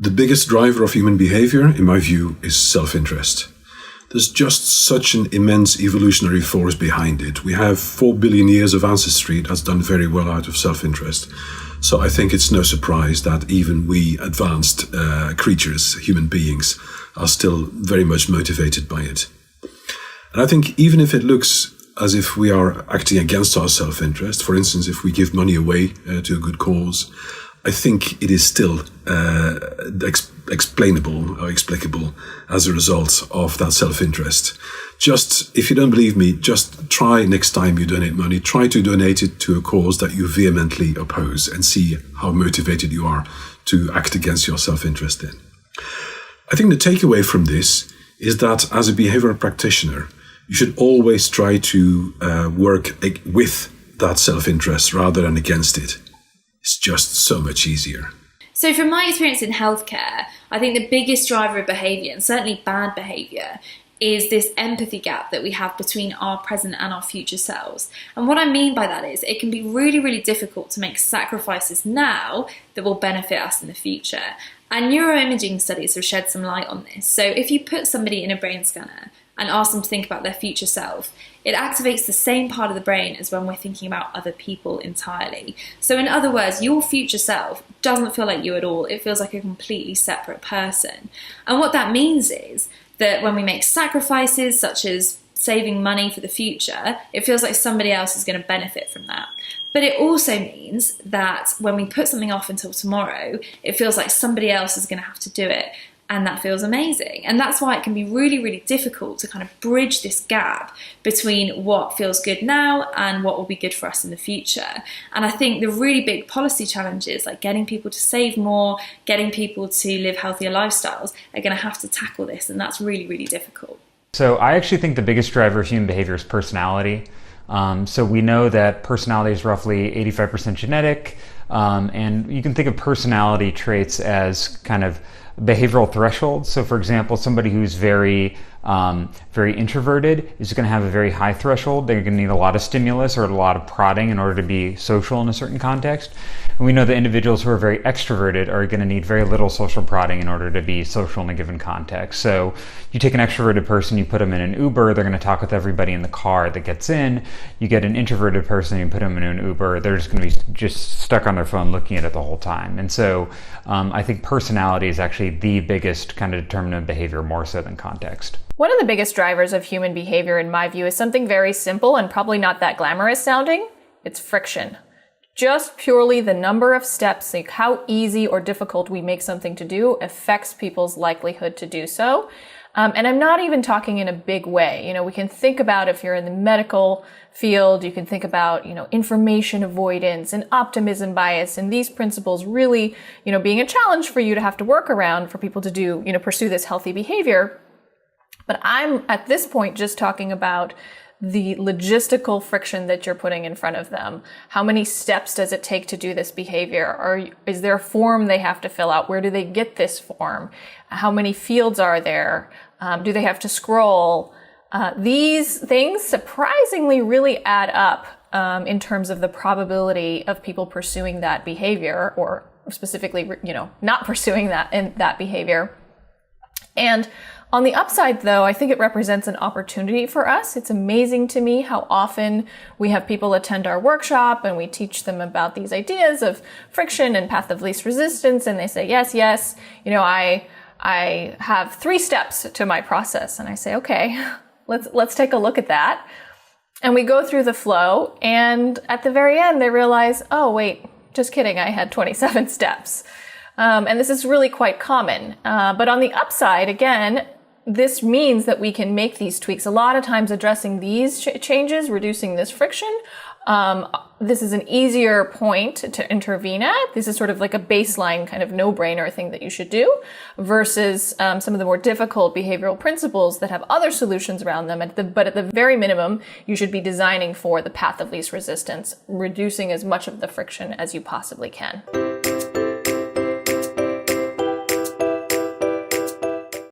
The biggest driver of human behavior, in my view, is self-interest. There's just such an immense evolutionary force behind it. We have 4 billion years of ancestry that's done very well out of self-interest. So I think it's no surprise that even we advanced creatures, human beings, are still very much motivated by it. And I think even if it looks as if we are acting against our self-interest, for instance, if we give money away to a good cause, I think it is still explainable or explicable as a result of that self-interest. Just, if you don't believe me, just try next time you donate money, try to donate it to a cause that you vehemently oppose and see how motivated you are to act against your self-interest then. I think the takeaway from this is that as a behavioral practitioner, you should always try to work with that self-interest rather than against it. It's just so much easier. So from my experience in healthcare, I think the biggest driver of behaviour, and certainly bad behaviour, is this empathy gap that we have between our present and our future selves. And what I mean by that is it can be really, really difficult to make sacrifices now that will benefit us in the future. And neuroimaging studies have shed some light on this. So if you put somebody in a brain scanner and ask them to think about their future self, it activates the same part of the brain as when we're thinking about other people entirely. So in other words, your future self doesn't feel like you at all. It feels like a completely separate person. And what that means is that when we make sacrifices, such as saving money for the future, it feels like somebody else is going to benefit from that. But it also means that when we put something off until tomorrow, it feels like somebody else is going to have to do it. And that feels amazing. And that's why it can be really, really difficult to kind of bridge this gap between what feels good now and what will be good for us in the future. And I think the really big policy challenges, like getting people to save more, getting people to live healthier lifestyles, are going to have to tackle this. And that's really, really difficult. So I actually think the biggest driver of human behavior is personality. So we know that personality is roughly 85% genetic. And you can think of personality traits as kind of behavioral thresholds. So for example, somebody who's very introverted is going to have a very high threshold. They're going to need a lot of stimulus or a lot of prodding in order to be social in a certain context. And we know that individuals who are very extroverted are going to need very little social prodding in order to be social in a given context. So you take an extroverted person, you put them in an Uber, they're going to talk with everybody in the car that gets in. You get an introverted person, you put them in an Uber, they're just going to be just stuck on their phone looking at it the whole time. And so I think personality is actually the biggest kind of determinant of behavior, more so than context. One of the biggest drivers of human behavior, in my view, is something very simple and probably not that glamorous sounding. It's friction. Just purely the number of steps, like how easy or difficult we make something to do, affects people's likelihood to do so. And I'm not even talking in a big way. You know, we can think about, if you're in the medical field, you can think about, information avoidance and optimism bias, and these principles really, being a challenge for you to have to work around for people to do, pursue this healthy behavior. But I'm at this point just talking about the logistical friction that you're putting in front of them. How many steps does it take to do this behavior? Is there a form they have to fill out? Where do they get this form? How many fields are there? Do they have to scroll? These things surprisingly really add up in terms of the probability of people pursuing that behavior, or specifically, not pursuing that behavior. And on the upside, though, I think it represents an opportunity for us. It's amazing to me how often we have people attend our workshop and we teach them about these ideas of friction and path of least resistance. And they say, yes, I have 3 steps to my process. And I say, okay, let's take a look at that. And we go through the flow. And at the very end, they realize, oh, wait, just kidding. I had 27 steps. And this is really quite common. But on the upside, again, this means that we can make these tweaks. A lot of times addressing these changes, reducing this friction, this is an easier point to intervene at. This is sort of like a baseline kind of no-brainer thing that you should do, versus some of the more difficult behavioral principles that have other solutions around them. But at the very minimum, you should be designing for the path of least resistance, reducing as much of the friction as you possibly can.